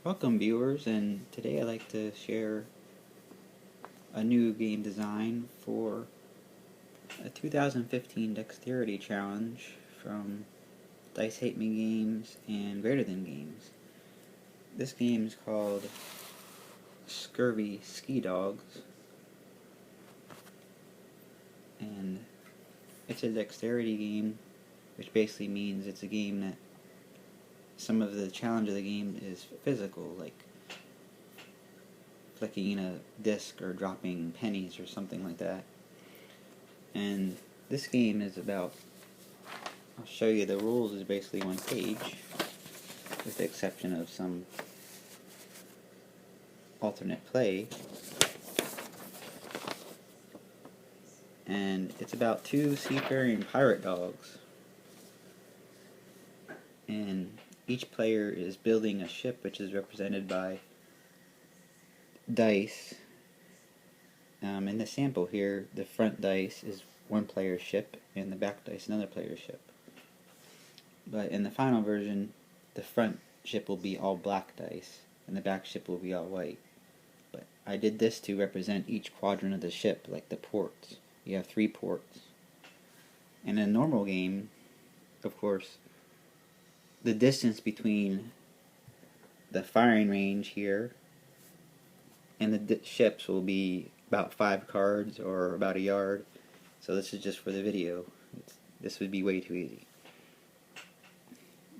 Welcome viewers, and today I'd like to share a new game design for a 2015 Dexterity Challenge from Dice Hate Me Games and Greater Than Games. This game is called Scurvy SkeeDawgz, and it's a dexterity game, which basically means it's a game that some of the challenge of the game is physical, like flicking a disc or dropping pennies or something like that. And this game is about, I'll show you the rules, is basically one page, with the exception of some alternate play. And it's about two seafaring pirate dogs. And each player is building a ship, which is represented by dice. In the sample here, the front dice is one player's ship, and the back dice another player's ship. But in the final version, the front ship will be all black dice, and the back ship will be all white. But I did this to represent each quadrant of the ship, like the ports. You have 3 ports. In a normal game, of course, the distance between the firing range here and the ships will be about 5 cards or about a yard. So this is just for the video. This would be way too easy.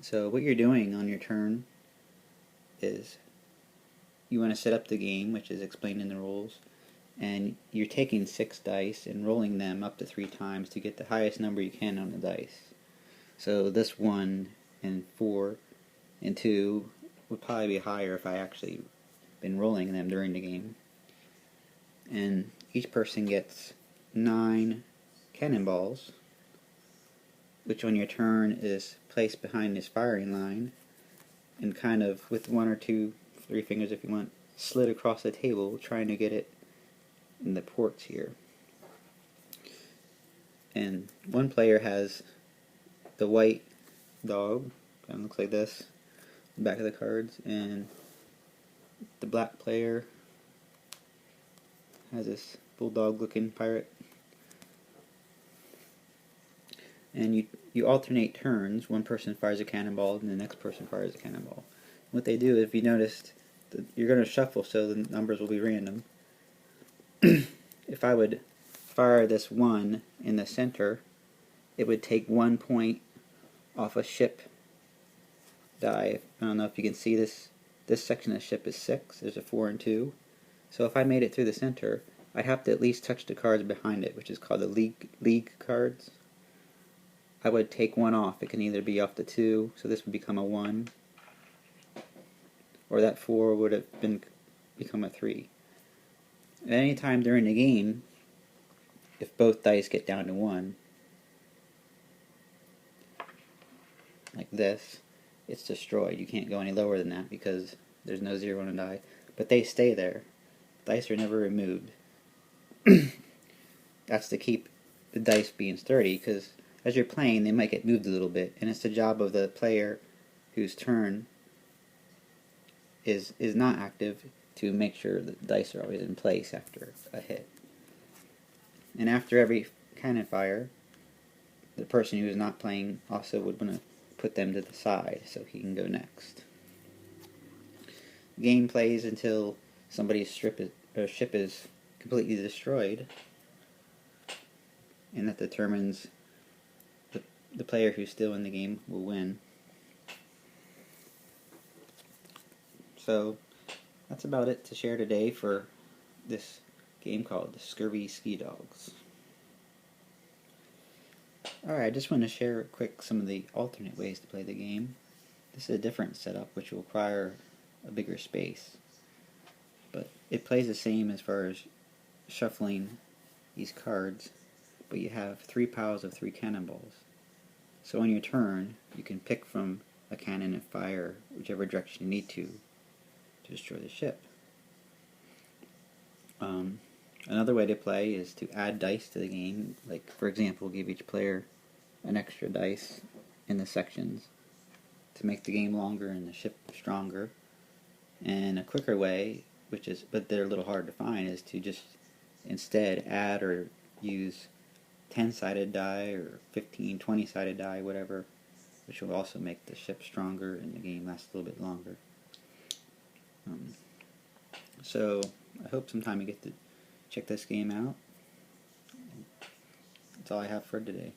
So what you're doing on your turn is you want to set up the game, which is explained in the rules, and you're taking 6 dice and rolling them up to 3 times to get the highest number you can on the dice. So this 1 and 4 and 2 would probably be higher if I actually been rolling them during the game. And each person gets 9 cannonballs, which on your turn is placed behind this firing line and kind of with 1 or 2, 3 fingers if you want, slid across the table trying to get it in the ports here. And one player has the white dog, kind of looks like this, the back of the cards, and the black player has this bulldog looking pirate. And you alternate turns. One person fires a cannonball and the next person fires a cannonball. What they do, if you noticed, you're going to shuffle so the numbers will be random. If I would fire this 1 in the center, it would take 1 point off a ship die. I don't know if you can see this. This section of the ship is 6. There's a 4 and 2. So if I made it through the center, I'd have to at least touch the cards behind it, which is called the league cards. I would take 1 off. It can either be off the 2, so this would become a 1, or that 4 would have become a 3. At any time during the game, if both dice get down to 1, like this, it's destroyed. You can't go any lower than that because there's no 0 on a die. But they stay there. Dice are never removed. That's to keep the dice being sturdy, because as you're playing, they might get moved a little bit, and it's the job of the player whose turn is not active to make sure that the dice are always in place after a hit. And after every cannon fire, the person who is not playing also would want to put them to the side so he can go next. The game plays until somebody's ship is completely destroyed, and that determines the player who's still in the game will win. So that's about it to share today for this game called Scurvy SkeeDawgz. Alright, I just want to share quick some of the alternate ways to play the game. This is a different setup which will require a bigger space, but it plays the same as far as shuffling these cards, but you have 3 piles of 3 cannonballs. So on your turn, you can pick from a cannon and fire whichever direction you need to destroy the ship. Another way to play is to add dice to the game, like for example give each player an extra dice in the sections to make the game longer and the ship stronger. And a quicker way, but they're a little hard to find, is to just instead add or use 10-sided die or 15, 20-sided die, whatever, which will also make the ship stronger and the game last a little bit longer. So I hope sometime you get to check this game out. That's all I have for today.